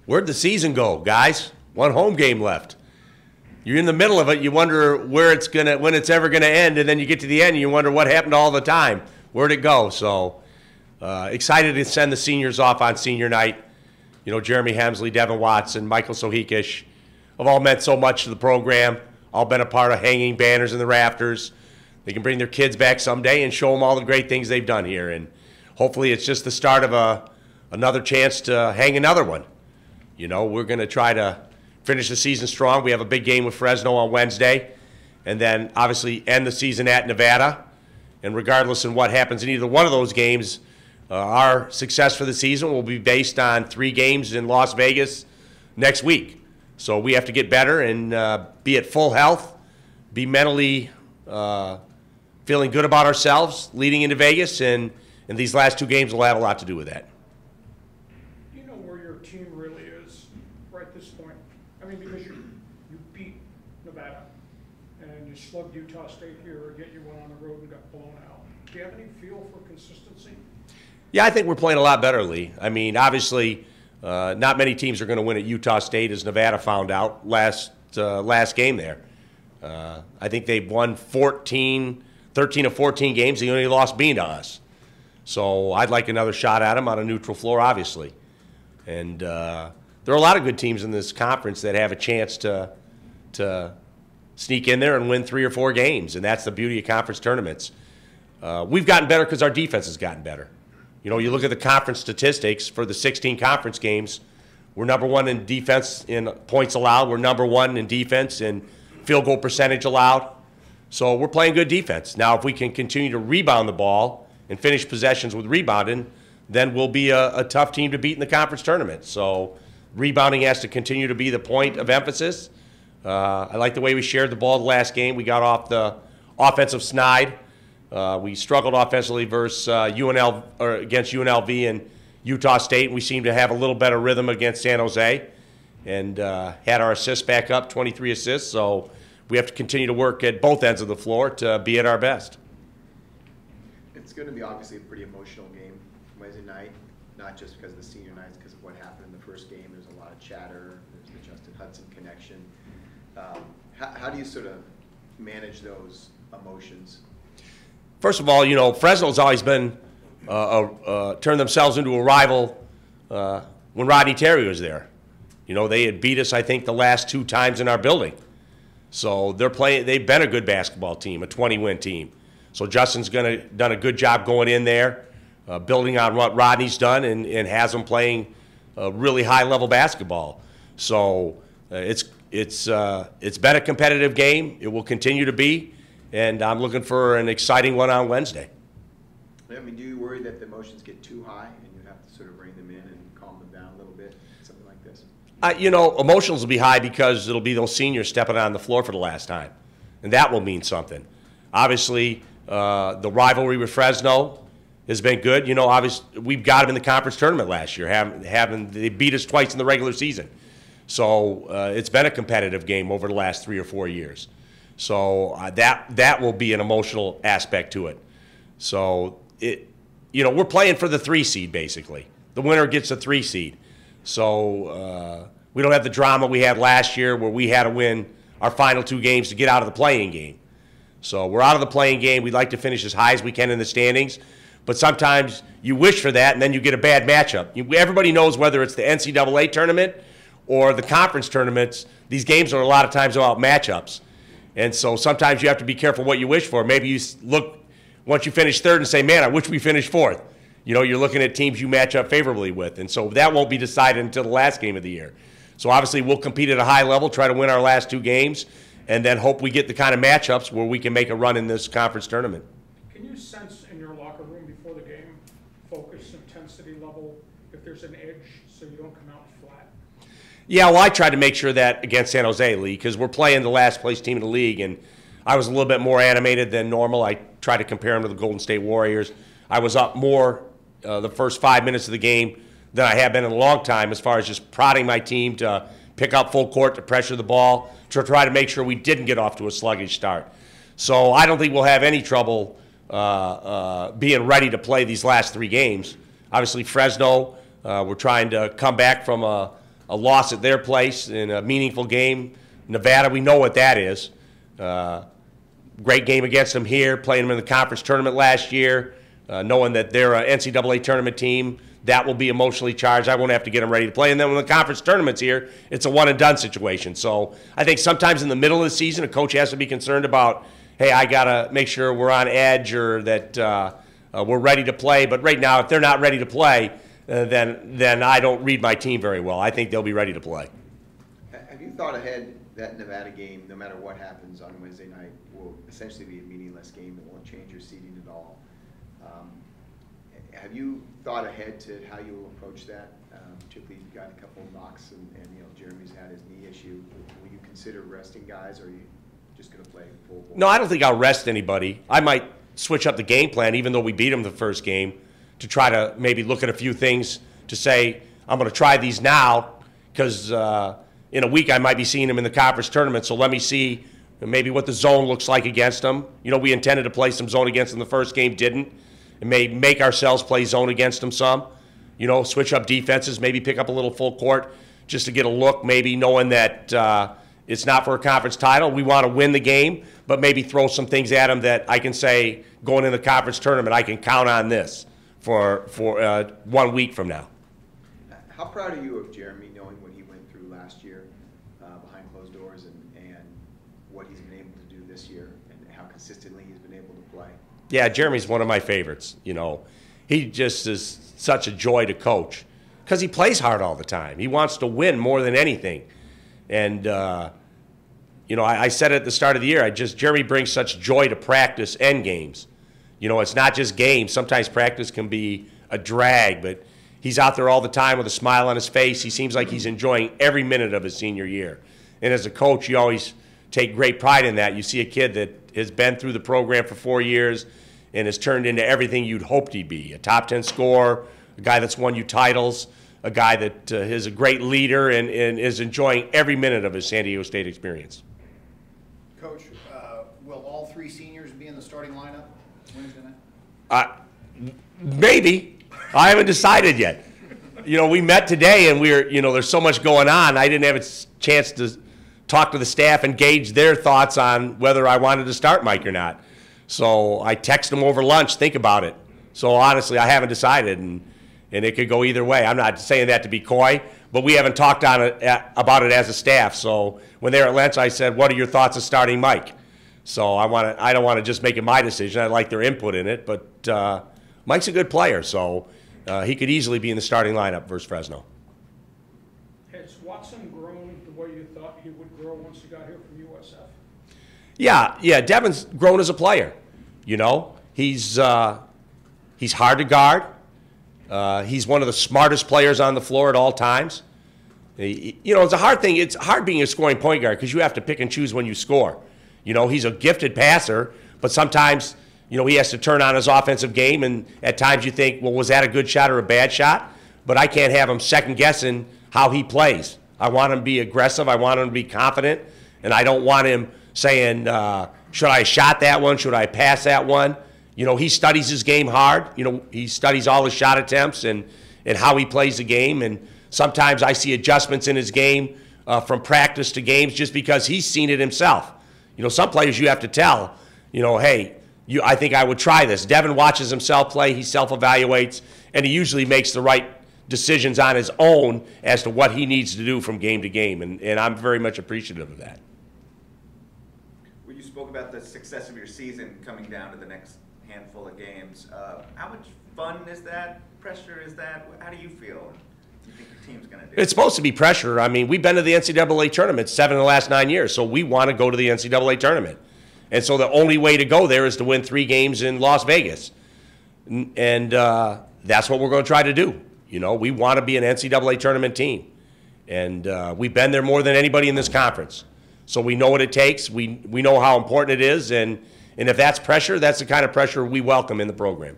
Where'd the season go, guys? One home game left. You're in the middle of it. You wonder when it's ever gonna end, and then you get to the end, and you wonder what happened all the time. Where'd it go? So excited to send the seniors off on senior night. You know, Jeremy Hemsley, Devin Watson, Michael Sohikish have all meant so much to the program. All been a part of hanging banners in the rafters. They can bring their kids back someday and show them all the great things they've done here. And hopefully it's just the start of another chance to hang another one. You know, we're going to try to finish the season strong. We have a big game with Fresno on Wednesday, and then obviously end the season at Nevada. And regardless of what happens in either one of those games, our success for the season will be based on 3 games in Las Vegas next week. So we have to get better and be at full health, be mentally feeling good about ourselves leading into Vegas, and these last 2 games will have a lot to do with that. Do you know where your team really is right this point? I mean, because you beat Nevada and you slugged Utah State here, yet you went on the road and got blown out. Do you have any feel for consistency? Yeah, I think we're playing a lot better, Lee. I mean, obviously, not many teams are going to win at Utah State, as Nevada found out last game there. I think they've won 13 of 14 games. They only lost being to us. So I'd like another shot at them on a neutral floor, obviously. And there are a lot of good teams in this conference that have a chance to sneak in there and win 3 or 4 games, and that's the beauty of conference tournaments. We've gotten better because our defense has gotten better. You know, you look at the conference statistics for the 16 conference games, we're number 1 in defense in points allowed. We're number 1 in defense in field goal percentage allowed. So we're playing good defense. Now, if we can continue to rebound the ball and finish possessions with rebounding, then we'll be a tough team to beat in the conference tournament. So rebounding has to continue to be the point of emphasis. I like the way we shared the ball the last game. We got off the offensive snide. We struggled offensively versus against UNLV and Utah State. We seemed to have a little better rhythm against San Jose, and had our assists back up, 23 assists. So we have to continue to work at both ends of the floor to be at our best. It's going to be obviously a pretty emotional game Wednesday night, not just because of the senior nights, because of what happened in the first game. There's a lot of chatter. There's the Justin Hudson connection. How do you sort of manage those emotions? First of all, you know, Fresno's always been turned themselves into a rival when Rodney Terry was there. You know, they had beat us, I think, the last 2 times in our building. So they've been a good basketball team, a 20-win team. So Justin's done a good job going in there, building on what Rodney's done, and has them playing really high-level basketball. So it's been a competitive game. It will continue to be. And I'm looking for an exciting one on Wednesday. I mean, do you worry that the emotions get too high and you have to sort of rein them in and calm them down a little bit, something like this? You know, emotions will be high because it'll be those seniors stepping on the floor for the last time, and that will mean something. Obviously, the rivalry with Fresno has been good. You know, obviously, we've got them in the conference tournament last year. They beat us twice in the regular season. So it's been a competitive game over the last 3 or 4 years. So that will be an emotional aspect to it. So you know, we're playing for the 3 seed basically. The winner gets a 3 seed. So we don't have the drama we had last year where we had to win our final 2 games to get out of the playing game. So we're out of the playing game. We'd like to finish as high as we can in the standings. But sometimes you wish for that, and then you get a bad matchup. Everybody knows whether it's the NCAA tournament or the conference tournaments, these games are a lot of times about matchups. And so sometimes you have to be careful what you wish for. Maybe you look, once you finish 3rd and say, man, I wish we finished 4th. You know, you're looking at teams you match up favorably with. And so that won't be decided until the last game of the year. So obviously we'll compete at a high level, try to win our last 2 games, and then hope we get the kind of matchups where we can make a run in this conference tournament. Can you sense in your locker room before the game, focus, intensity level, if there's an edge so you don't come out flat? Yeah, well, I tried to make sure that against San Jose, Lee, because we're playing the last place team in the league, and I was a little bit more animated than normal. I tried to compare them to the Golden State Warriors. I was up more the first 5 minutes of the game than I have been in a long time as far as just prodding my team to pick up full court, to pressure the ball, to try to make sure we didn't get off to a sluggish start. So I don't think we'll have any trouble being ready to play these last 3 games. Obviously, Fresno, we're trying to come back from a loss at their place in a meaningful game. Nevada, we know what that is. Great game against them here, playing them in the conference tournament last year, knowing that they're an NCAA tournament team. That will be emotionally charged. I won't have to get them ready to play. And then when the conference tournament's here, it's a one-and-done situation. So I think sometimes in the middle of the season, a coach has to be concerned about, hey, I got to make sure we're on edge or that we're ready to play. But right now, if they're not ready to play, then I don't read my team very well. I think they'll be ready to play. Have you thought ahead that Nevada game, no matter what happens on Wednesday night, will essentially be a meaningless game that won't change your seeding at all? Have you thought ahead to how you will approach that? Particularly, you've got a couple of knocks, and Jeremy's had his knee issue. Will you consider resting guys, or are you just going to play full ball? No, I don't think I'll rest anybody. I might switch up the game plan, even though we beat them the first game, to try to maybe look at a few things to say, I'm going to try these now because in a week I might be seeing them in the conference tournament, so let me see maybe what the zone looks like against them. We intended to play some zone against them the first game, didn't. And may make ourselves play zone against them some. Switch up defenses, maybe pick up a little full court just to get a look, maybe knowing that it's not for a conference title. We want to win the game, but maybe throw some things at them that I can say, going in the conference tournament, I can count on this for 1 week from now. How proud are you of Jeremy, knowing what he went through last year behind closed doors and what he's been able to do this year and how consistently he's been able to play? Yeah, Jeremy's one of my favorites. He just is such a joy to coach because he plays hard all the time. He wants to win more than anything. And, I said it at the start of the year, Jeremy brings such joy to practice and games. It's not just games. Sometimes practice can be a drag, but he's out there all the time with a smile on his face. He seems like he's enjoying every minute of his senior year. And as a coach, you always take great pride in that. You see a kid that has been through the program for 4 years and has turned into everything you'd hoped he'd be. A top 10 scorer, a guy that's won you titles, a guy that is a great leader and is enjoying every minute of his San Diego State experience. Coach, will all three seniors be in the starting lineup Wednesday night? Maybe. I haven't decided yet. We met today and there's so much going on. I didn't have a chance to talk to the staff and gauge their thoughts on whether I wanted to start Mike or not. So I texted them over lunch, think about it. So honestly, I haven't decided, and it could go either way. I'm not saying that to be coy, but we haven't talked about it as a staff. So when they were at lunch, I said, what are your thoughts of starting Mike? So I don't want to just make it my decision. I like their input in it, but Mike's a good player, so he could easily be in the starting lineup versus Fresno. Has Watson grown the way you thought he would grow once he got here from USF? Yeah, Devin's grown as a player. He's hard to guard. He's one of the smartest players on the floor at all times. It's a hard thing. It's hard being a scoring point guard because you have to pick and choose when you score. He's a gifted passer, but sometimes, he has to turn on his offensive game, and at times you think, well, was that a good shot or a bad shot? But I can't have him second-guessing how he plays. I want him to be aggressive. I want him to be confident, and I don't want him saying, should I shot that one? Should I pass that one? He studies his game hard. He studies all his shot attempts and how he plays the game. And sometimes I see adjustments in his game from practice to games just because he's seen it himself. Some players you have to tell, hey, I think I would try this. Devin watches himself play. He self-evaluates, and he usually makes the right decisions on his own as to what he needs to do from game to game. And I'm very much appreciative of that. When you spoke about the success of your season coming down to the next handful of games, how much fun is that? Pressure is that? How do you feel? Do you think your team's going to do? It's supposed to be pressure. I mean, we've been to the NCAA tournament 7 of the last 9 years, so we want to go to the NCAA tournament. And so the only way to go there is to win 3 games in Las Vegas. And that's what we're going to try to do. We want to be an NCAA tournament team. And we've been there more than anybody in this conference. So we know what it takes. We know how important it is. And if that's pressure, that's the kind of pressure we welcome in the program.